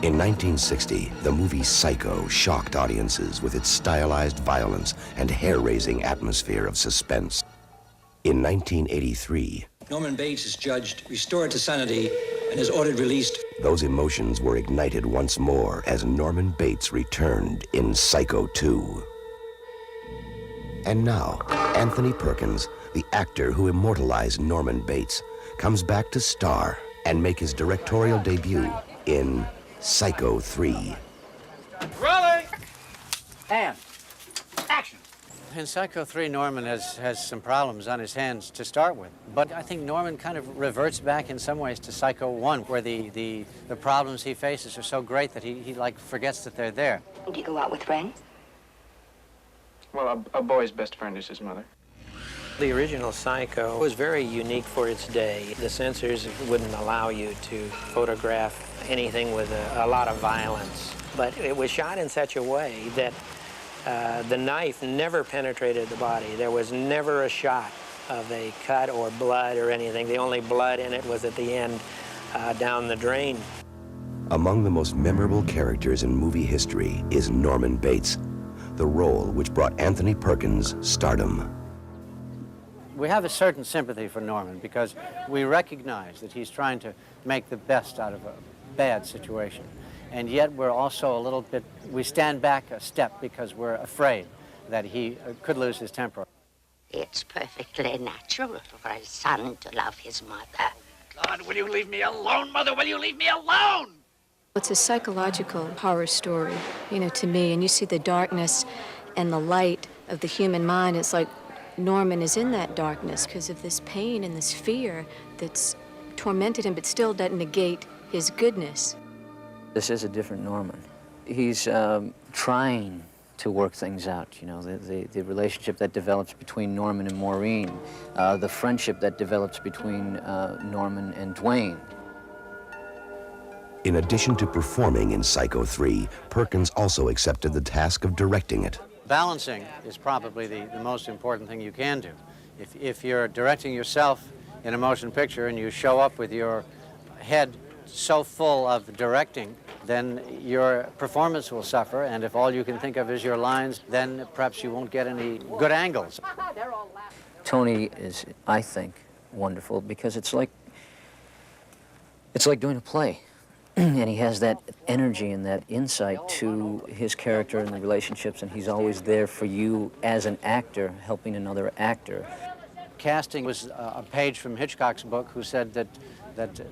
In 1960, the movie Psycho shocked audiences with its stylized violence and hair-raising atmosphere of suspense. In 1983, Norman Bates is judged, restored to sanity, and is ordered released. Those emotions were ignited once more as Norman Bates returned in Psycho 2. And now, Anthony Perkins, the actor who immortalized Norman Bates, comes back to star and make his directorial debut in Psycho 3. Rolling! And action! In Psycho 3, Norman has some problems on his hands to start with. But I think Norman kind of reverts back in some ways to Psycho 1, where the problems he faces are so great that he like forgets that they're there. Do you go out with friends? Well, a boy's best friend is his mother. The original Psycho was very unique for its day. The censors wouldn't allow you to photograph anything with a lot of violence. But it was shot in such a way that the knife never penetrated the body. There was never a shot of a cut or blood or anything. The only blood in it was at the end down the drain. Among the most memorable characters in movie history is Norman Bates, the role which brought Anthony Perkins stardom. We have a certain sympathy for Norman because we recognize that he's trying to make the best out of a bad situation. And yet we're also a little bit, we stand back a step because we're afraid that he could lose his temper. It's perfectly natural for a son to love his mother. God, will you leave me alone, Mother? Will you leave me alone? It's a psychological horror story, to me, and you see the darkness and the light of the human mind. It's like Norman is in that darkness because of this pain and this fear that's tormented him, but still doesn't negate his goodness. This is a different Norman. He's trying to work things out, the relationship that develops between Norman and Maureen, the friendship that develops between Norman and Dwayne. In addition to performing in Psycho 3, Perkins also accepted the task of directing it. Balancing is probably the most important thing you can do. If you're directing yourself in a motion picture and you show up with your head so full of directing, then your performance will suffer, and if all you can think of is your lines, then perhaps you won't get any good angles. Tony is, I think, wonderful because it's like doing a play. And he has that energy and that insight to his character and the relationships, and he's always there for you as an actor, helping another actor. Casting was a page from Hitchcock's book who said that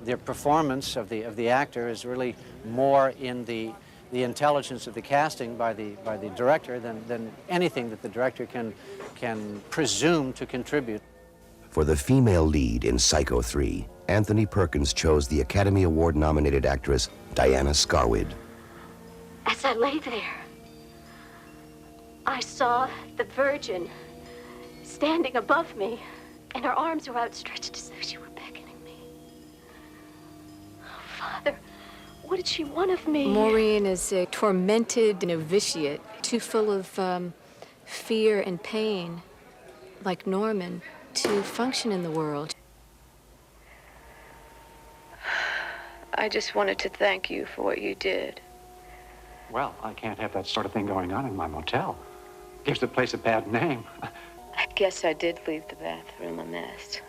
the performance of the actor is really more in the intelligence of the casting by the director than anything that the director can presume to contribute. For the female lead in Psycho 3, Anthony Perkins chose the Academy Award-nominated actress Diana Scarwid. As I lay there, I saw the Virgin standing above me, and her arms were outstretched as though she were beckoning me. Oh, Father, what did she want of me? Maureen is a tormented novitiate, too full of fear and pain, like Norman, to function in the world. I just wanted to thank you for what you did. Well, I can't have that sort of thing going on in my motel. Gives the place a bad name. I guess I did leave the bathroom a mess.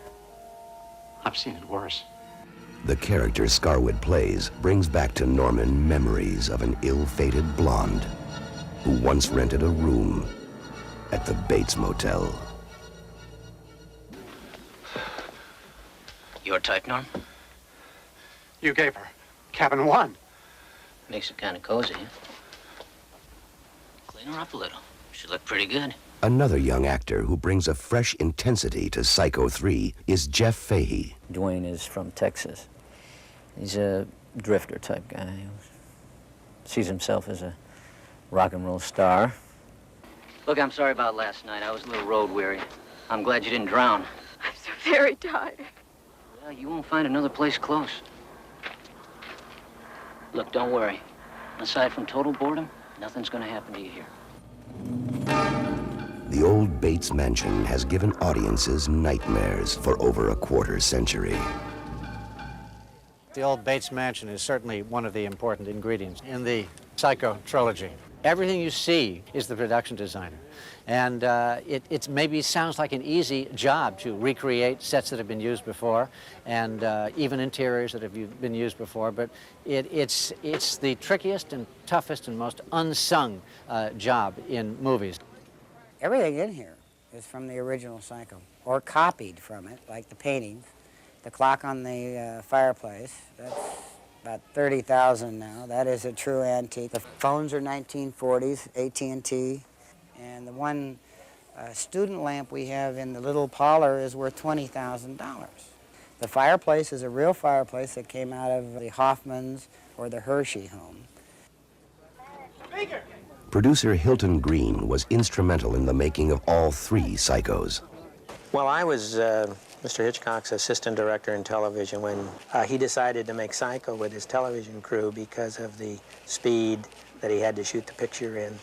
I've seen it worse. The character Scarwid plays brings back to Norman memories of an ill-fated blonde who once rented a room at the Bates Motel. Your type, Norm? You gave her cabin 1. Makes it kind of cozy, huh? Clean her up a little. She looked pretty good. Another young actor who brings a fresh intensity to Psycho 3 is Jeff Fahey. Dwayne is from Texas. He's a drifter type guy. He sees himself as a rock and roll star. Look, I'm sorry about last night. I was a little road weary. I'm glad you didn't drown. I'm so very tired. Well, you won't find another place close. Look, don't worry. Aside from total boredom, nothing's going to happen to you here. The old Bates mansion has given audiences nightmares for over a quarter century. The old Bates Mansion is certainly one of the important ingredients in the Psycho trilogy. Everything you see is the production designer. And it maybe sounds like an easy job to recreate sets that have been used before and even interiors that have been used before, but it's the trickiest and toughest and most unsung job in movies. Everything in here is from the original Psycho, or copied from it, like the paintings. The clock on the fireplace, that's about $30,000 now. That is a true antique. The phones are 1940s, AT&T. And the one student lamp we have in the little parlor is worth $20,000. The fireplace is a real fireplace that came out of the Hoffmans or the Hershey home. Producer Hilton Green was instrumental in the making of all three Psychos. Well, I was Mr. Hitchcock's assistant director in television when he decided to make Psycho with his television crew because of the speed that he had to shoot the picture in.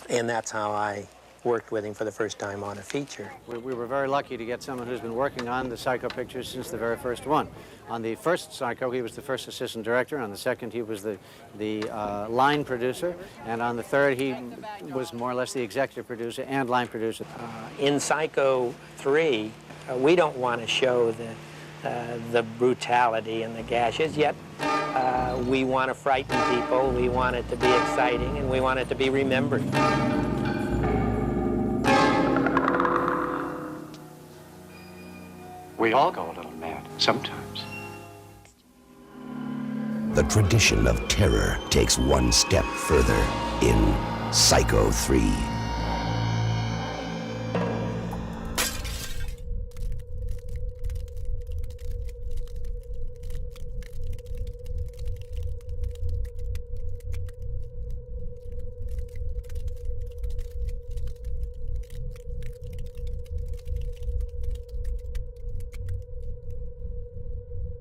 And that's how I worked with him for the first time on a feature. We were very lucky to get someone who's been working on the Psycho pictures since the very first one. On the first Psycho, he was the first assistant director. On the second, he was the line producer. And on the third, he was more or less the executive producer and line producer. In Psycho 3, we don't want to show the brutality and the gashes, yet we want to frighten people, we want it to be exciting, and we want it to be remembered. We all go a little mad, sometimes. The tradition of terror takes one step further in Psycho 3.